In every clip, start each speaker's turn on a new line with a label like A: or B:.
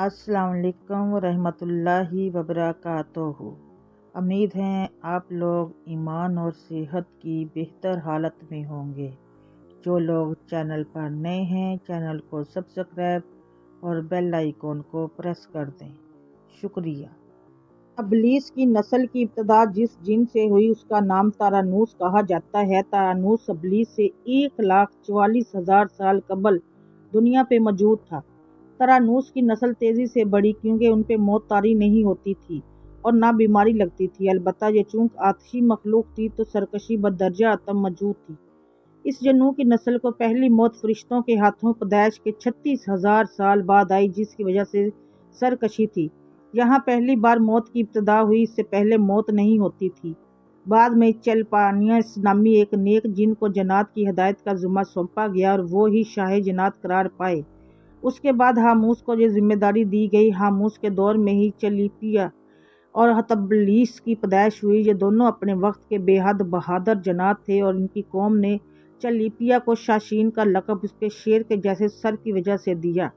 A: السلام علیکم ورحمۃ اللہ وبرکاتہ۔ امید ہے آپ لوگ ایمان اور صحت کی بہتر حالت میں ہوں گے۔ جو لوگ چینل پر نئے ہیں چینل کو سبسکرائب اور بیل آئیکن کو پریس کر دیں، شکریہ۔ ابلیس کی نسل کی ابتدا جس جن سے ہوئی اس کا نام تارانوس کہا جاتا ہے۔ تارانوس ابلیس سے 1,44,000 سال قبل دنیا پہ موجود تھا۔ تارانوس کی نسل تیزی سے بڑھی کیونکہ ان پہ موت طاری نہیں ہوتی تھی اور نہ بیماری لگتی تھی، البتہ یہ چونکہ آتشی مخلوق تھی تو سرکشی بدرجہ اتم موجود تھی۔ اس جنو کی نسل کو پہلی موت فرشتوں کے ہاتھوں پیدائش کے 36,000 سال بعد آئی، جس کی وجہ سے سرکشی تھی۔ یہاں پہلی بار موت کی ابتدا ہوئی، اس سے پہلے موت نہیں ہوتی تھی۔ بعد میں چلپانیس نامی ایک نیک جن کو جنات کی ہدایت کا ذمہ سونپا گیا اور وہ ہی شاہ جنات قرار پائے۔ اس کے بعد ہاموس کو یہ ذمہ داری دی گئی۔ ہاموس کے دور میں ہی چلیپیا اور ہتبلیس کی پیدائش ہوئی۔ یہ دونوں اپنے وقت کے بے حد بہادر جنات تھے اور ان کی قوم نے چلیپیا کو شاشین کا لقب اس کے شیر کے جیسے سر کی وجہ سے دیا۔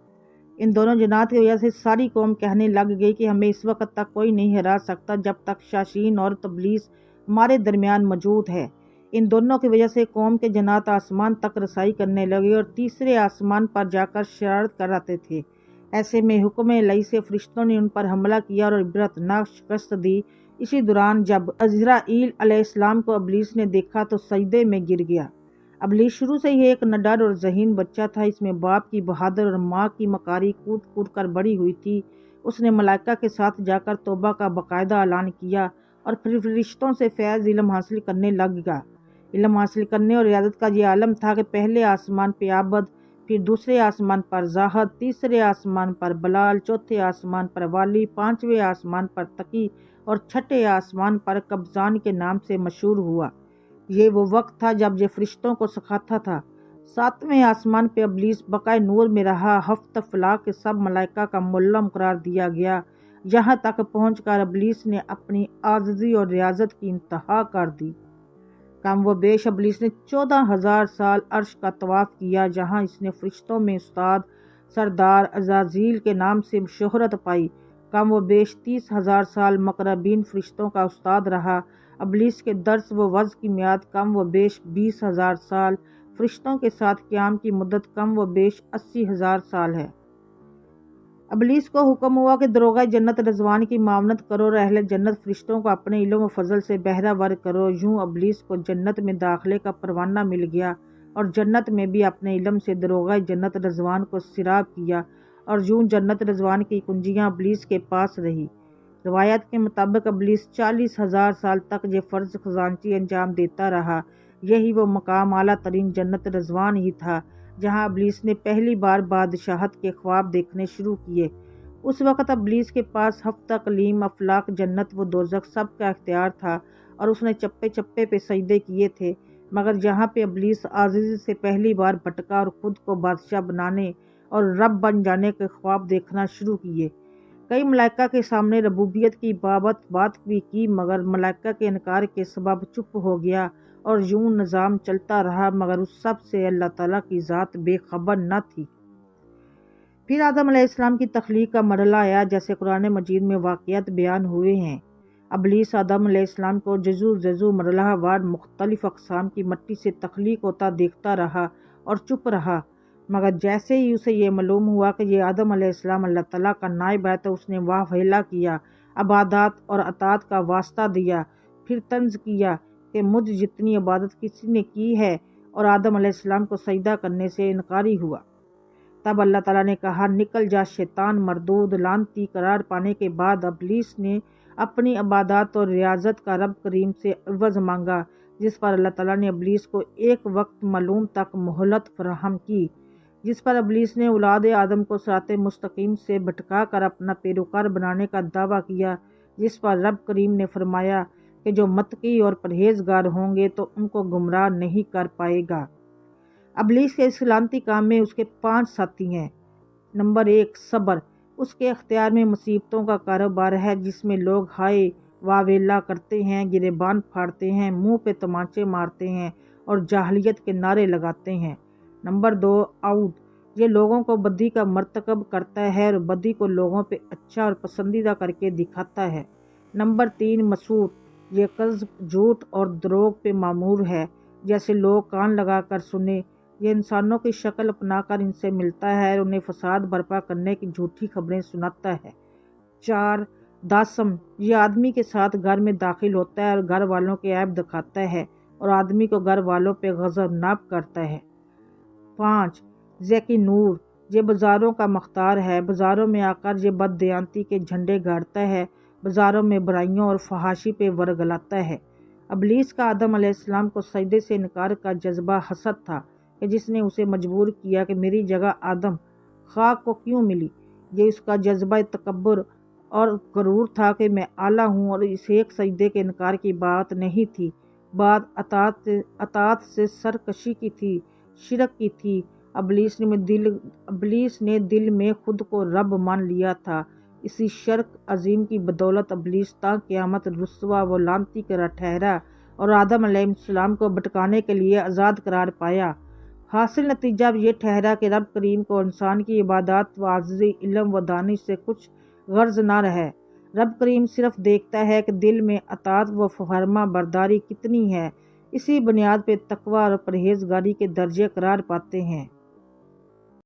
A: ان دونوں جنات کی وجہ سے ساری قوم کہنے لگ گئی کہ ہمیں اس وقت تک کوئی نہیں ہرا سکتا جب تک شاشین اور تبلیس ہمارے درمیان موجود ہے۔ ان دونوں کی وجہ سے قوم کے جنات آسمان تک رسائی کرنے لگے اور تیسرے آسمان پر جا کر شرارت کراتے تھے۔ ایسے میں حکم الہی سے فرشتوں نے ان پر حملہ کیا اور عبرتناک شکست دی۔ اسی دوران جب عزرائیل علیہ السلام کو ابلیس نے دیکھا تو سجدے میں گر گیا۔ ابلیس شروع سے ہی ایک نڈر اور ذہین بچہ تھا۔ اس میں باپ کی بہادر اور ماں کی مکاری کود کود کر بڑی ہوئی تھی۔ اس نے ملائکہ کے ساتھ جا کر توبہ کا باقاعدہ اعلان کیا اور پھر فرشتوں سے فیض علم حاصل کرنے لگ گا۔ علم حاصل کرنے اور ریاضت کا یہ عالم تھا کہ پہلے آسمان پہ عابد، پھر دوسرے آسمان پر زاہد، تیسرے آسمان پر بلال، چوتھے آسمان پر والی، پانچویں آسمان پر تقی اور چھٹے آسمان پر قبضان کے نام سے مشہور ہوا۔ یہ وہ وقت تھا جب یہ فرشتوں کو سکھاتا تھا۔ ساتویں آسمان پہ ابلیس بقائے نور میں رہا۔ ہفت افلاک کے سب ملائکہ کا معلم قرار دیا گیا۔ یہاں تک پہنچ کر ابلیس نے اپنی عاجزی اور ریاضت کی انتہا کر دی۔ کم و بیش ابلیس نے 14,000 سال عرش کا طواف کیا، جہاں اس نے فرشتوں میں استاد سردار عزازیل کے نام سے شہرت پائی۔ کم و بیش 30,000 سال مقربین فرشتوں کا استاد رہا۔ ابلیس کے درس و وعظ کی میعاد کم و بیش 20,000 سال، فرشتوں کے ساتھ قیام کی مدت کم و بیش 80,000 سال ہے۔ ابلیس کو حکم ہوا کہ دروغہ جنت رضوان کی معاونت کرو اور اہل جنت فرشتوں کو اپنے علم و فضل سے بہرہ ور کرو۔ یوں ابلیس کو جنت میں داخلے کا پروانہ مل گیا اور جنت میں بھی اپنے علم سے دروغہ جنت رضوان کو سیراب کیا اور یوں جنت رضوان کی کنجیاں ابلیس کے پاس رہی۔ روایت کے مطابق ابلیس 40,000 سال تک یہ فرض خزانچی انجام دیتا رہا۔ یہی وہ مقام اعلیٰ ترین جنت رضوان ہی تھا جہاں ابلیس نے پہلی بار بادشاہت کے خواب دیکھنے شروع کیے۔ اس وقت ابلیس کے پاس ہفت اقلیم، افلاک جنت و دوزخ سب کا اختیار تھا اور اس نے چپے چپے پہ سجدے کیے تھے، مگر جہاں پہ ابلیس عاجزی سے پہلی بار بھٹکا اور خود کو بادشاہ بنانے اور رب بن جانے کے خواب دیکھنا شروع کیے۔ کئی ملائکہ کے سامنے ربوبیت کی بات بھی کی، مگر ملائکہ کے انکار کے سبب چپ ہو گیا اور یوں نظام چلتا رہا، مگر اس سب سے اللہ تعالیٰ کی ذات بے خبر نہ تھی۔ پھر آدم علیہ السلام کی تخلیق کا مرحلہ آیا، جیسے قرآن مجید میں واقعات بیان ہوئے ہیں۔ ابلیس آدم علیہ السلام کو جزو مرحلہ وار مختلف اقسام کی مٹی سے تخلیق ہوتا دیکھتا رہا اور چپ رہا، مگر جیسے ہی اسے یہ معلوم ہوا کہ یہ آدم علیہ السلام اللہ تعالیٰ کا نائب ہے تو اس نے واہ ویلا کیا، عبادات اور اطاعت کا واسطہ دیا، پھر طنز کیا کہ مجھ جتنی عبادت کسی نے کی ہے، اور آدم علیہ السلام کو سجدہ کرنے سے انکاری ہوا۔ تب اللہ تعالیٰ نے کہا، نکل جا شیطان مردود۔ لعنتی قرار پانے کے بعد ابلیس نے اپنی عبادات اور ریاضت کا رب کریم سے عوض مانگا، جس پر اللہ تعالیٰ نے ابلیس کو ایک وقت معلوم تک مہلت فراہم کی، جس پر ابلیس نے اولاد آدم کو صراط مستقیم سے بھٹکا کر اپنا پیروکار بنانے کا دعویٰ کیا، جس پر رب کریم نے فرمایا کہ جو متقی اور پرہیزگار ہوں گے تو ان کو گمراہ نہیں کر پائے گا۔ ابلیس کے اس لعنتی کام میں اس کے 5 ساتھی ہیں۔ نمبر 1، صبر۔ اس کے اختیار میں مصیبتوں کا کاروبار ہے، جس میں لوگ ہائے واہ ویلا کرتے ہیں، گریبان پھاڑتے ہیں، منہ پہ تمانچے مارتے ہیں اور جاہلیت کے نعرے لگاتے ہیں۔ نمبر 2، عود۔ یہ لوگوں کو بدی کا مرتکب کرتا ہے اور بدی کو لوگوں پہ اچھا اور پسندیدہ کر کے دکھاتا ہے۔ نمبر 3 مسوٹ، یہ کذب، جھوٹ اور دروغ پہ معمور ہے، جیسے لوگ کان لگا کر سنے۔ یہ انسانوں کی شکل اپنا کر ان سے ملتا ہے اور انہیں فساد برپا کرنے کی جھوٹی خبریں سناتا ہے۔ 4 داسم، یہ آدمی کے ساتھ گھر میں داخل ہوتا ہے اور گھر والوں کے عیب دکھاتا ہے اور آدمی کو گھر والوں پہ غضب ناپ کرتا ہے۔ 5 ذکی نور، یہ بازاروں کا مختار ہے، بازاروں میں آ کر یہ بد دیانتی کے جھنڈے گاڑتا ہے، بازاروں میں برائیوں اور فحاشی پہ ورگلاتا ہے۔ ابلیس کا آدم علیہ السلام کو سجدے سے انکار کا جذبہ حسد تھا کہ جس نے اسے مجبور کیا کہ میری جگہ آدم خاک کو کیوں ملی۔ یہ اس کا جذبہ تکبر اور غرور تھا کہ میں اعلیٰ ہوں، اور اس ایک سجدے کے انکار کی بات نہیں تھی، بات اطاعت سے سرکشی کی تھی، شرک کی تھی۔ ابلیس نے دل میں خود کو رب مان لیا تھا۔ اسی شرک عظیم کی بدولت ابلیس تا قیامت رسوا و لعنتی قرار ٹھہرا اور آدم علیہ السلام کو بھٹکانے کے لیے آزاد قرار پایا۔ حاصل نتیجہ یہ ٹھہرا کہ رب کریم کو انسان کی عبادات و عاجزی، علم و دانش سے کچھ غرض نہ رہے۔ رب کریم صرف دیکھتا ہے کہ دل میں اطاعت و فرما برداری کتنی ہے۔ اسی بنیاد پہ تقویٰ اور پرہیزگاری کے درجے قرار پاتے ہیں۔